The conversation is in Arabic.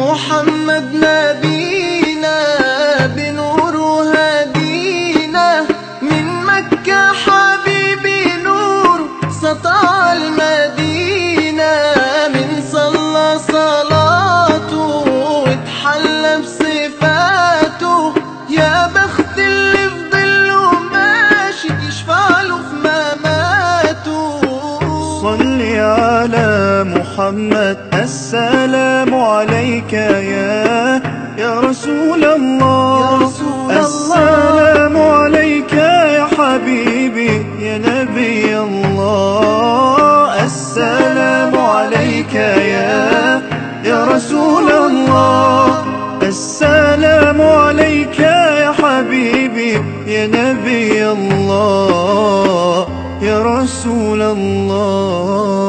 محمد نبينا بنور هدينا، من مكة حبيبي نور سطع المدينة، من صلى صلاته واتحلى بصفاته، يا بخت اللي في ظله ماشي يشفع له في مماته. صل على محمد، السلام عليك يا رسول الله، السلام عليك يا حبيبي يا نبي الله، السلام عليك يا رسول الله، السلام عليك يا حبيبي يا نبي الله يا رسول الله.